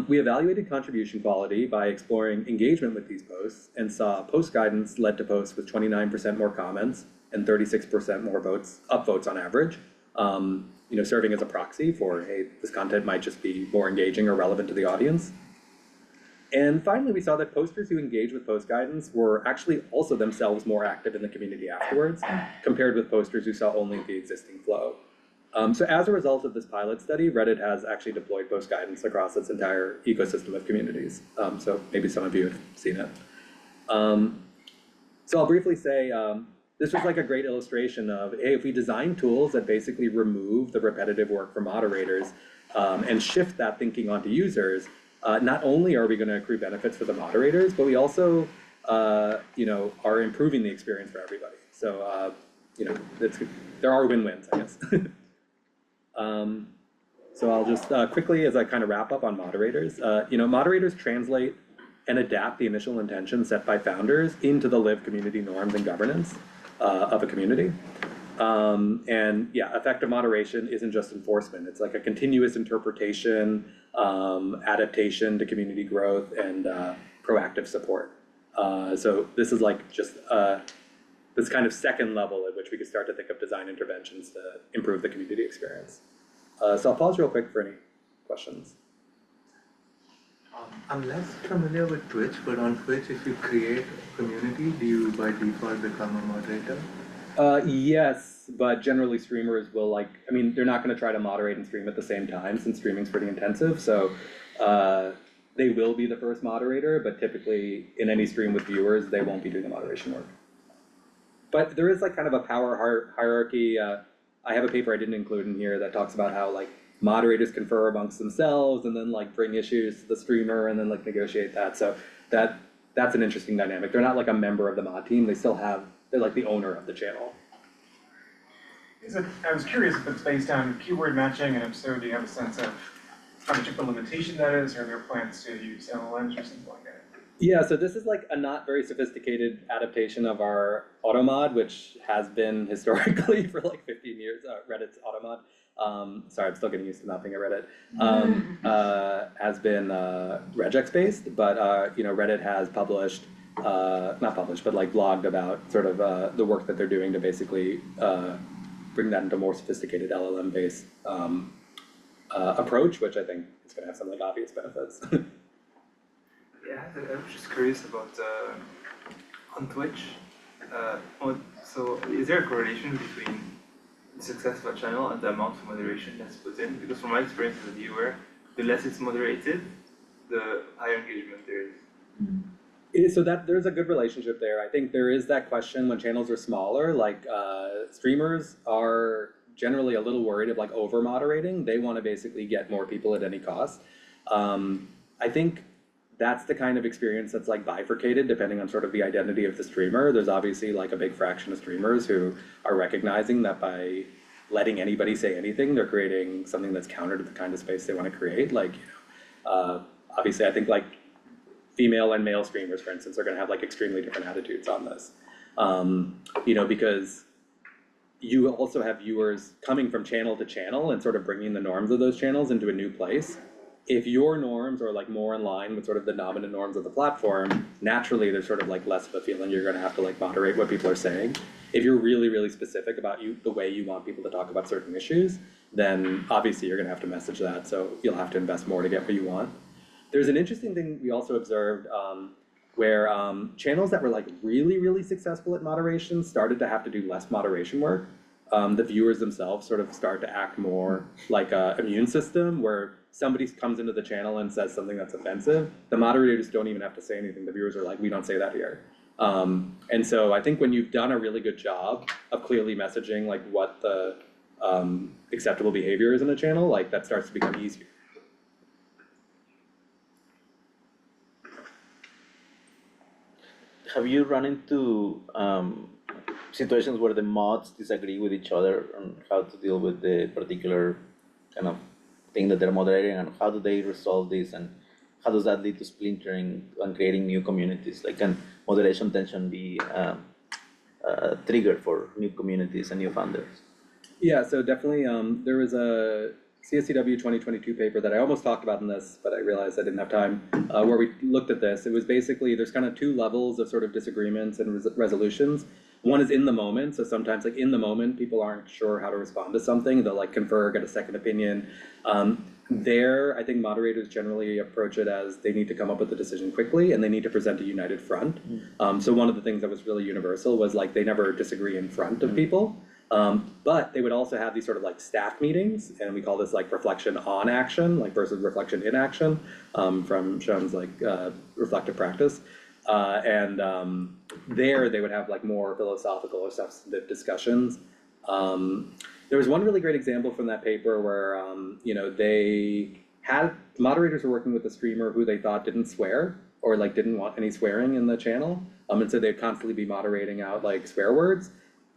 We evaluated contribution quality by exploring engagement with these posts and saw post guidance led to posts with 29% more comments and 36% more upvotes on average. Serving as a proxy for, hey, this content might just be more engaging or relevant to the audience. And finally, we saw that posters who engaged with post guidance were actually also themselves more active in the community afterwards, compared with posters who saw only the existing flow. So as a result of this pilot study, Reddit has actually deployed post guidance across its entire ecosystem of communities. So maybe some of you have seen it. So I'll briefly say, this was like a great illustration of, hey, if we design tools that basically remove the repetitive work for moderators and shift that thinking onto users, not only are we going to accrue benefits for the moderators, but we also, are improving the experience for everybody. So, there are win-wins, I guess. So I'll just quickly, as I kind of wrap up on moderators, moderators translate and adapt the initial intention set by founders into the lived community norms and governance of a community. And yeah, effective moderation isn't just enforcement. It's like a continuous interpretation, adaptation to community growth, and proactive support. So this is like just this kind of second level at which we could start to think of design interventions to improve the community experience. So I'll pause real quick for any questions. I'm less familiar with Twitch, but on Twitch, if you create a community, do you by default become a moderator? Yes, but generally streamers will they're not going to try to moderate and stream at the same time since streaming's pretty intensive. So they will be the first moderator, but typically in any stream with viewers, they won't be doing the moderation work. But there is kind of a power hierarchy. I have a paper I didn't include in here that talks about how moderators confer amongst themselves and then bring issues to the streamer and then negotiate that. So that's an interesting dynamic. They're not a member of the mod team. They're the owner of the channel. I was curious if it's based on keyword matching, and if so, do you have a sense of how much of a limitation that is, or are there plans to use LLMs or something like that? Yeah, so this is a not very sophisticated adaptation of our automod, which has been historically for 15 years, Reddit's automod. Sorry, I'm still getting used to not being at Reddit. Has been regex based, but Reddit has published, not published, but blogged about sort of the work that they're doing to basically bring that into a more sophisticated LLM based approach, which I think is going to have some obvious benefits. Yeah, I was just curious about on Twitch. So is there a correlation between the success of a channel and the amount of moderation that's put in? Because from my experience as a viewer, the less it's moderated, the higher engagement there is. So there's a good relationship there. I think there is that question when channels are smaller, streamers are generally a little worried of over moderating. They want to basically get more people at any cost. I think that's the kind of experience that's bifurcated depending on sort of the identity of the streamer. There's obviously a big fraction of streamers who are recognizing that by letting anybody say anything, they're creating something that's counter to the kind of space they want to create. Obviously I think female and male streamers, for instance, are going to have extremely different attitudes on this. Because you also have viewers coming from channel to channel and sort of bringing the norms of those channels into a new place. If your norms are more in line with sort of the dominant norms of the platform, naturally there's sort of less of a feeling you're going to have to moderate what people are saying. If you're really, really specific about the way you want people to talk about certain issues, then obviously you're going to have to message that. So you'll have to invest more to get what you want. There's an interesting thing we also observed where channels that were like really successful at moderation started to have to do less moderation work. The viewers themselves sort of start to act more like a immune system where somebody comes into the channel and says something that's offensive. The moderators don't even have to say anything. The viewers are like, we don't say that here. And so I think when you've done a really good job of clearly messaging like what the acceptable behavior is in a channel, like that starts to become easier. Have you run into situations where the mods disagree with each other on how to deal with the particular kind of thing that they're moderating, and how do they resolve this, and how does that lead to splintering and creating new communities? Like, can moderation tension be a trigger for new communities and new founders? Yeah, so definitely there was a CSCW 2022 paper that I almost talked about in this, but I realized I didn't have time, where we looked at this. It was basically, there's kind of two levels of sort of disagreements and resolutions. One is in the moment, so sometimes like in the moment, people aren't sure how to respond to something. They'll like confer, get a second opinion. There, I think moderators generally approach it as they need to come up with a decision quickly and they need to present a united front. So one of the things that was really universal was like they never disagree in front of people. But they would also have these sort of like staff meetings, and we call this like reflection on action, like versus reflection in action, from Sean's like reflective practice. There they would have like more philosophical or substantive discussions. There was one really great example from that paper where you know, they had moderators were working with a streamer who they thought didn't swear or like didn't want any swearing in the channel, and so they'd constantly be moderating out like swear words.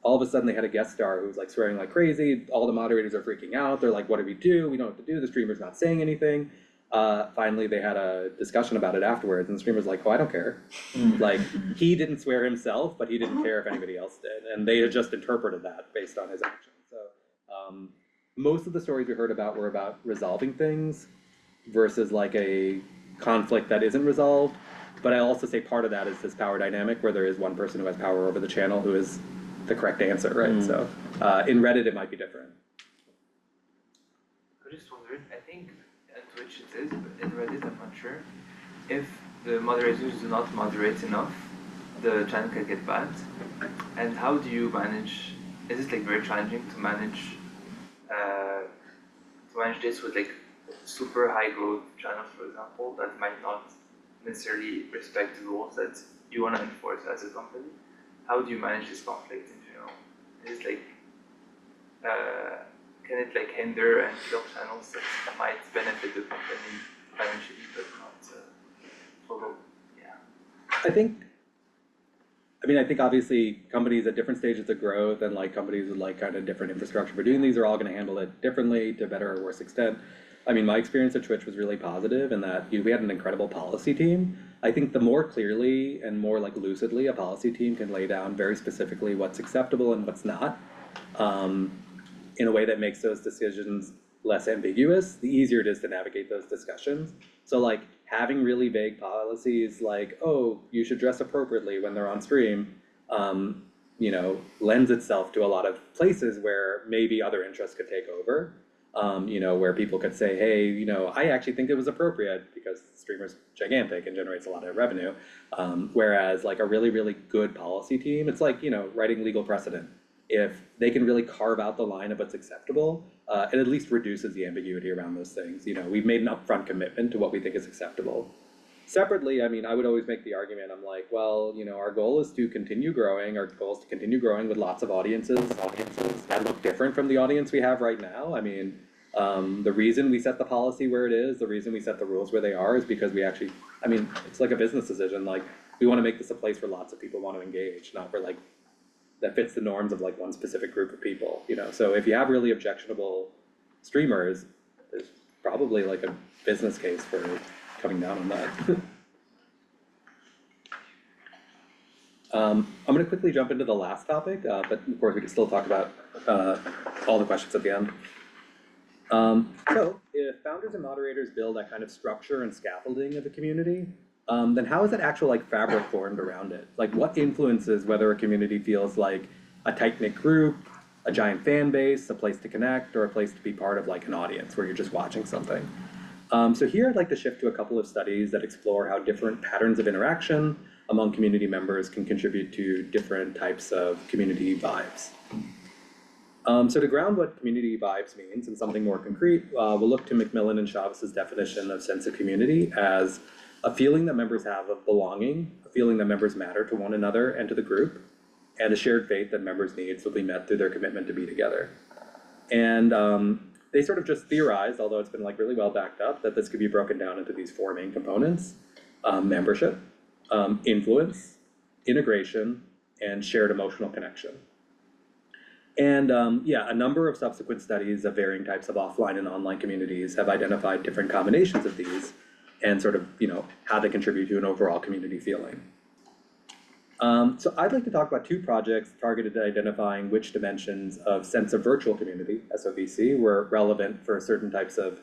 All of a sudden they had a guest star who was like swearing like crazy. All the moderators are freaking out. They're like, what do we do? We don't know what to do. The streamer's not saying anything. Finally, they had a discussion about it afterwards, and the streamer's like, oh, I don't care. Like, he didn't swear himself, but he didn't care if anybody else did. And they had just interpreted that based on his action. So most of the stories we heard about were about resolving things versus like a conflict that isn't resolved. But I also say part of that is this power dynamic where there is one person who has power over the channel who is the correct answer, right? So in Reddit, it might be different. I just wondered, I think at Twitch it is, but in Reddit I'm not sure. If the moderators do not moderate enough, the channel can get banned. And how do you manage, is it like very challenging to manage this with like super high growth channels, for example, that might not necessarily respect the rules that you want to enforce as a company? How do you manage this conflict in general? Is it like, can it like hinder and kill channels that might benefit the company financially but not total? Yeah. I think obviously companies at different stages of growth and like companies with like kind of different infrastructure for doing these are all going to handle it differently to better or worse extent. I mean, my experience at Twitch was really positive in that we had an incredible policy team. I think the more clearly and more like lucidly a policy team can lay down very specifically what's acceptable and what's not, in a way that makes those decisions less ambiguous, the easier it is to navigate those discussions. So like having really vague policies like, oh, you should dress appropriately when they're on stream, you know, lends itself to a lot of places where maybe other interests could take over. You know, where people could say, hey, you know, I actually think it was appropriate because the streamer's gigantic and generates a lot of revenue. Whereas like a really good policy team, it's like, you know, writing legal precedent. If they can really carve out the line of what's acceptable, it at least reduces the ambiguity around those things. You know, we've made an upfront commitment to what we think is acceptable. Separately, I mean, I would always make the argument, I'm like, well, you know, our goal is to continue growing. Our goal is to continue growing with lots of audiences that look different from the audience we have right now. I mean, the reason we set the policy where it is, the reason we set the rules where they are is because we actually, I mean, it's like a business decision. Like, we want to make this a place where lots of people want to engage, not where like, that fits the norms of like one specific group of people, you know? So if you have really objectionable streamers, there's probably like a business case for coming down on that. I'm gonna quickly jump into the last topic, but of course we can still talk about all the questions at the end. So if founders and moderators build that kind of structure and scaffolding of a community, then how is that actual like fabric formed around it? Like what influences whether a community feels like a tight-knit group, a giant fan base, a place to connect, or a place to be part of like an audience where you're just watching something? So here I'd like to shift to a couple of studies that explore how different patterns of interaction among community members can contribute to different types of community vibes. So to ground what community vibes means in something more concrete, we'll look to McMillan and Chavez's definition of sense of community as a feeling that members have of belonging, a feeling that members matter to one another and to the group, and a shared faith that members' needs will be met through their commitment to be together. And they sort of just theorized, although it's been like really well backed up, that this could be broken down into these four main components: membership, influence, integration, and shared emotional connection. And yeah, a number of subsequent studies of varying types of offline and online communities have identified different combinations of these and sort of, how they contribute to an overall community feeling. So I'd like to talk about two projects targeted at identifying which dimensions of sense of virtual community, SOVC, were relevant for certain types of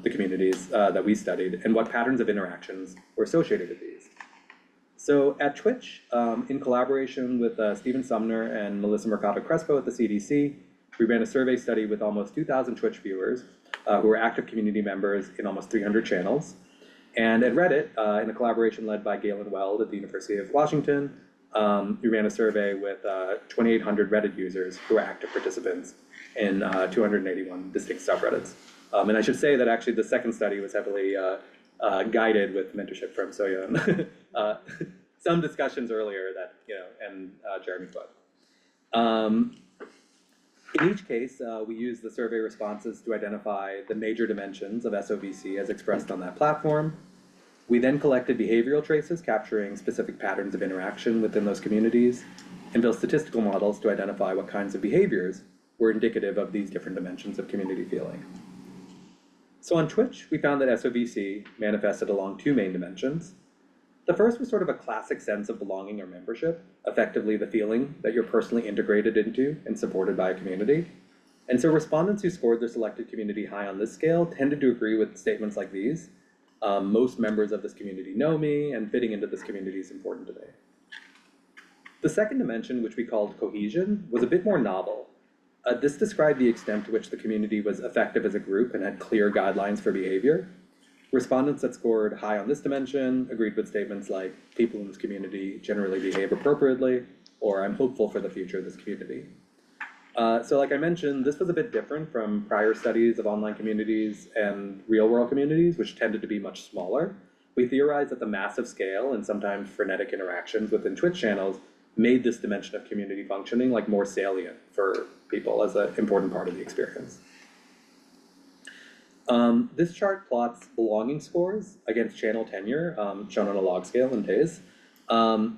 the communities that we studied, and what patterns of interactions were associated with these. So at Twitch, in collaboration with Stephen Sumner and Melissa Mercado Crespo at the CDC, we ran a survey study with almost 2,000 Twitch viewers who were active community members in almost 300 channels. And at Reddit, in a collaboration led by Galen Weld at the University of Washington, we ran a survey with 2,800 Reddit users who were active participants in 281 distinct subreddits. And I should say that actually the second study was heavily guided with mentorship from Soyeon. Some discussions earlier that, and Jeremy put. In each case, we used the survey responses to identify the major dimensions of SOVC as expressed on that platform. We then collected behavioral traces capturing specific patterns of interaction within those communities and built statistical models to identify what kinds of behaviors were indicative of these different dimensions of community feeling. So on Twitch, we found that SOVC manifested along two main dimensions. The first was sort of a classic sense of belonging or membership, effectively the feeling that you're personally integrated into and supported by a community. And so respondents who scored their selected community high on this scale tended to agree with statements like these. Most members of this community know me, and fitting into this community is important to me. The second dimension, which we called cohesion, was a bit more novel. This described the extent to which the community was effective as a group and had clear guidelines for behavior. Respondents that scored high on this dimension agreed with statements like, people in this community generally behave appropriately, or I'm hopeful for the future of this community. So like I mentioned, this was a bit different from prior studies of online communities and real-world communities, which tended to be much smaller. We theorized that the massive scale and sometimes frenetic interactions within Twitch channels made this dimension of community functioning like more salient for people as an important part of the experience. This chart plots belonging scores against channel tenure, shown on a log scale in days.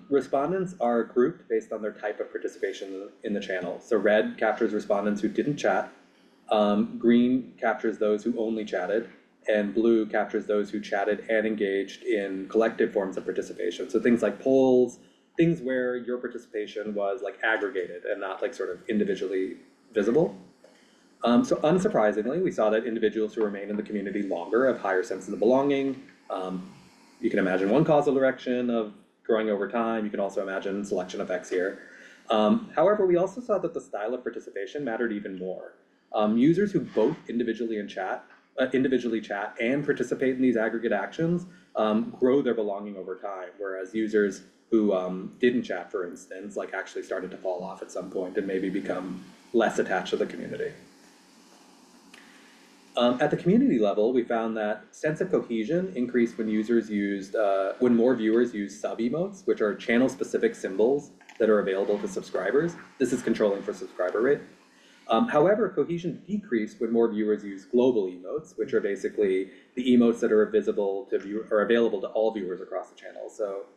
Respondents are grouped based on their type of participation in the channel. So red captures respondents who didn't chat, green captures those who only chatted, and blue captures those who chatted and engaged in collective forms of participation. So things like polls, things where your participation was like aggregated and not like sort of individually visible. So unsurprisingly, we saw that individuals who remain in the community longer have higher senses of belonging. You can imagine one causal direction of growing over time. You can also imagine selection effects here. However, we also saw that the style of participation mattered even more. Users who both individually chat and participate in these aggregate actions grow their belonging over time, whereas users who didn't chat, for instance, like actually started to fall off at some point and maybe become less attached to the community. At the community level, we found that sense of cohesion increased when when more viewers use sub-emotes, which are channel-specific symbols that are available to subscribers. This is controlling for subscriber rate. However, cohesion decreased when more viewers use global emotes, which are basically the emotes that are available to all viewers across the channel. So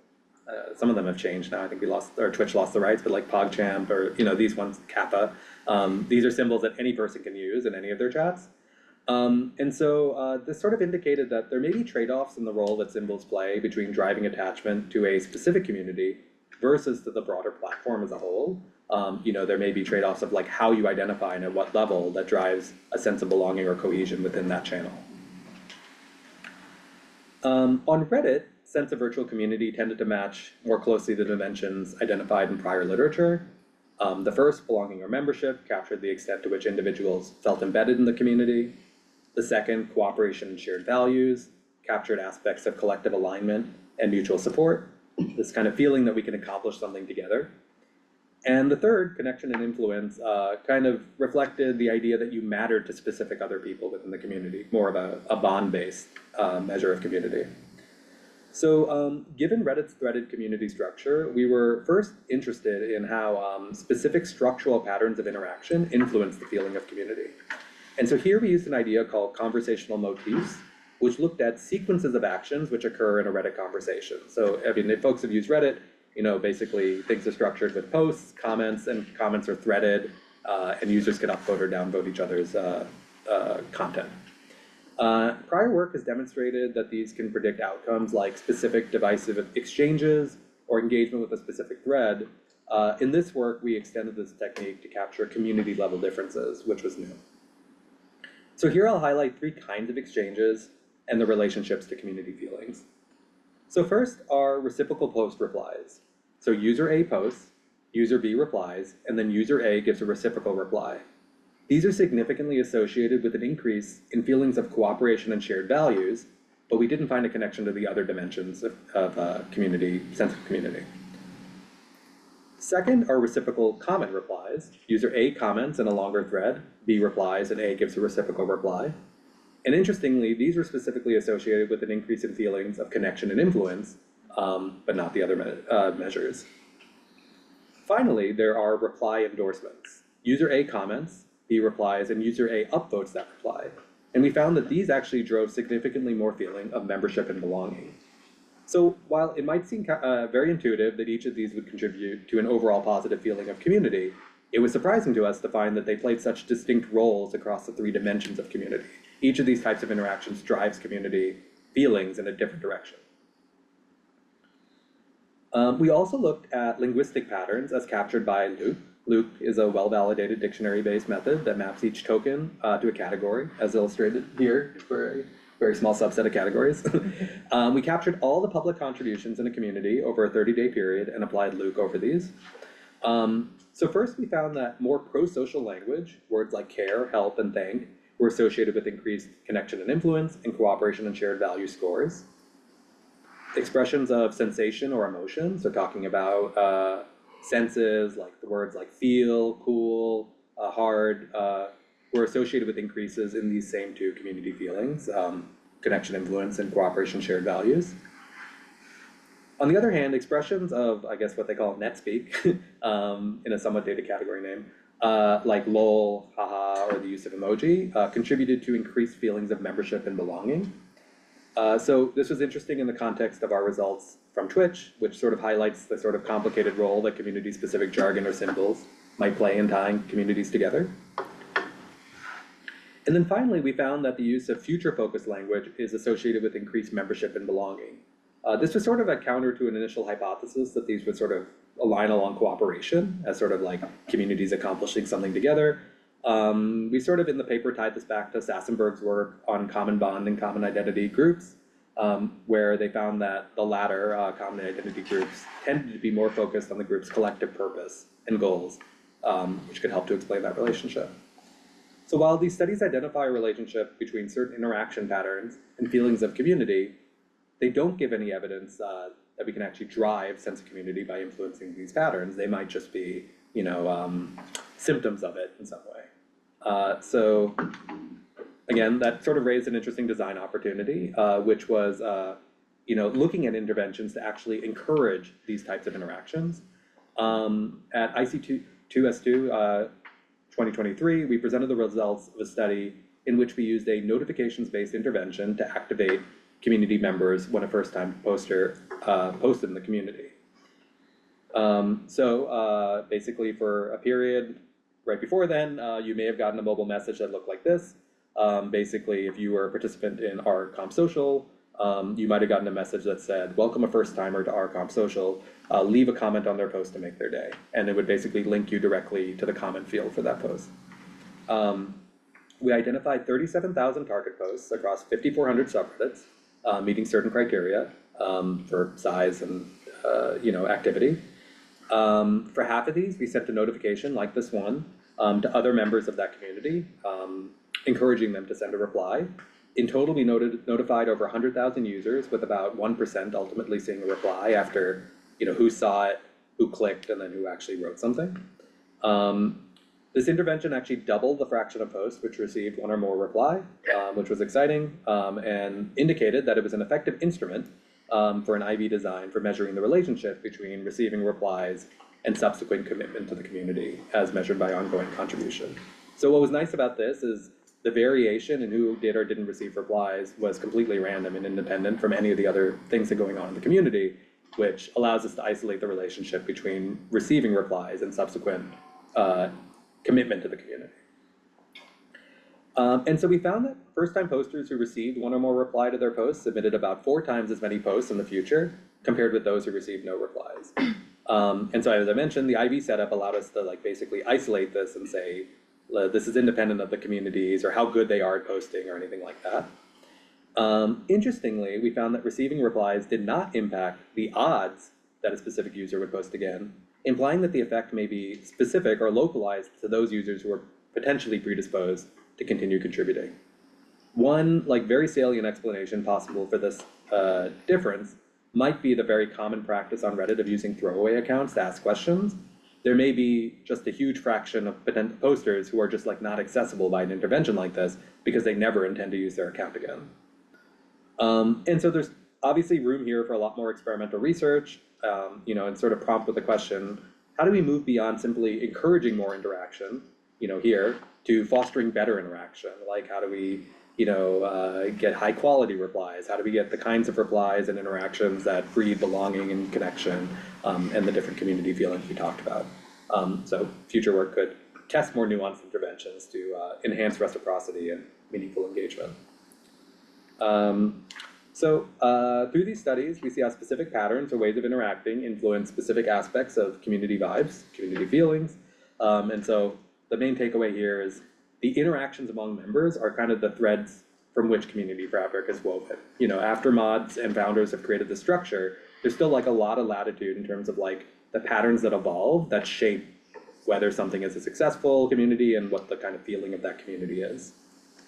some of them have changed now. I think Twitch lost the rights, but like PogChamp or these ones, Kappa. These are symbols that any person can use in any of their chats. And so this sort of indicated that there may be trade-offs in the role that symbols play between driving attachment to a specific community versus to the broader platform as a whole. There may be trade-offs of like how you identify and at what level that drives a sense of belonging or cohesion within that channel. On Reddit, sense of virtual community tended to match more closely the dimensions identified in prior literature. The first, belonging or membership, captured the extent to which individuals felt embedded in the community. The second, cooperation and shared values, captured aspects of collective alignment and mutual support, this kind of feeling that we can accomplish something together. And the third, connection and influence, kind of reflected the idea that you mattered to specific other people within the community, more of a bond-based measure of community. So given Reddit's threaded community structure, we were first interested in how specific structural patterns of interaction influence the feeling of community. And so here we used an idea called conversational motifs, which looked at sequences of actions which occur in a Reddit conversation. So, I mean, if folks have used Reddit, you know, basically things are structured with posts, comments, and comments are threaded, and users can upvote or downvote each other's content. Prior work has demonstrated that these can predict outcomes like specific divisive exchanges or engagement with a specific thread. In this work, we extended this technique to capture community level differences, which was new. So here I'll highlight 3 kinds of exchanges and the relationships to community feelings. So first are reciprocal post replies. So user A posts, user B replies, and then user A gives a reciprocal reply. These are significantly associated with an increase in feelings of cooperation and shared values, but we didn't find a connection to the other dimensions of community, sense of community. Second are reciprocal comment replies. User A comments in a longer thread, B replies, and A gives a reciprocal reply. And interestingly, these were specifically associated with an increase in feelings of connection and influence, but not the other measures. Finally, there are reply endorsements. User A comments, B replies, and user A upvotes that reply. And we found that these actually drove significantly more feeling of membership and belonging. So while it might seem very intuitive that each of these would contribute to an overall positive feeling of community, it was surprising to us to find that they played such distinct roles across the 3 dimensions of community. Each of these types of interactions drives community feelings in a different direction. We also looked at linguistic patterns as captured by Loop. Loop is a well-validated dictionary-based method that maps each token to a category, as illustrated here for a very small subset of categories. We captured all the public contributions in a community over a 30-day period and applied Luke over these. So first we found that more pro-social language, words like care, help, and thank, were associated with increased connection and influence and cooperation and shared value scores. Expressions of sensation or emotion, so talking about senses, like the words like feel, cool, hard, were associated with increases in these same 2 community feelings, connection, influence, and cooperation, shared values. On the other hand, expressions of, I guess what they call netspeak, in a somewhat dated category name, like lol, haha, or the use of emoji, contributed to increased feelings of membership and belonging. So this was interesting in the context of our results from Twitch, which sort of highlights the sort of complicated role that community-specific jargon or symbols might play in tying communities together. And then finally, we found that the use of future-focused language is associated with increased membership and belonging. This was sort of a counter to an initial hypothesis that these would sort of align along cooperation as sort of like communities accomplishing something together. We sort of in the paper tied this back to Sassenberg's work on common bond and common identity groups, where they found that the latter, common identity groups, tended to be more focused on the group's collective purpose and goals, which could help to explain that relationship. So while these studies identify a relationship between certain interaction patterns and feelings of community, they don't give any evidence that we can actually drive sense of community by influencing these patterns. They might just be, you know, symptoms of it in some way. So again, that sort of raised an interesting design opportunity, which was, you know, looking at interventions to actually encourage these types of interactions. At IC2S2 2023, we presented the results of a study in which we used a notifications-based intervention to activate community members when a first-time poster posted in the community. Basically for a period right before then, you may have gotten a mobile message that looked like this. Basically, if you were a participant in our Comp Social, you might have gotten a message that said, welcome a first-timer to our Comp Social, leave a comment on their post to make their day. And it would basically link you directly to the comment field for that post. We identified 37,000 target posts across 5,400 subreddits, meeting certain criteria for size and you know, activity. For half of these, we sent a notification like this one to other members of that community, encouraging them to send a reply. In total, we notified over 100,000 users, with about 1% ultimately seeing a reply after, who saw it, who clicked, and then who actually wrote something. This intervention actually doubled the fraction of posts which received one or more reply, which was exciting, and indicated that it was an effective instrument for an IB design for measuring the relationship between receiving replies and subsequent commitment to the community as measured by ongoing contribution. So what was nice about this is the variation in who did or didn't receive replies was completely random and independent from any of the other things that are going on in the community, which allows us to isolate the relationship between receiving replies and subsequent commitment to the community. And so we found that first-time posters who received one or more reply to their posts submitted about 4 times as many posts in the future compared with those who received no replies. And so as I mentioned, the IB setup allowed us to basically isolate this and say, this is independent of the communities or how good they are at posting or anything like that. Interestingly, we found that receiving replies did not impact the odds that a specific user would post again, implying that the effect may be specific or localized to those users who are potentially predisposed to continue contributing. One very salient explanation possible for this difference might be the very common practice on Reddit of using throwaway accounts to ask questions. There may be just a huge fraction of potential posters who are just not accessible by an intervention like this because they never intend to use their account again. And so there's obviously room here for a lot more experimental research, and sort of prompt with the question, how do we move beyond simply encouraging more interaction, here, to fostering better interaction? How do we, get high quality replies? How do we get the kinds of replies and interactions that breed belonging and connection, and the different community feelings we talked about? So future work could test more nuanced interventions to enhance reciprocity and meaningful engagement. Through these studies, we see how specific patterns or ways of interacting influence specific aspects of community vibes, community feelings. And so the main takeaway here is the interactions among members are kind of the threads from which community fabric is woven. After mods and founders have created the structure, there's still a lot of latitude in terms of the patterns that evolve that shape whether something is a successful community and what the kind of feeling of that community is.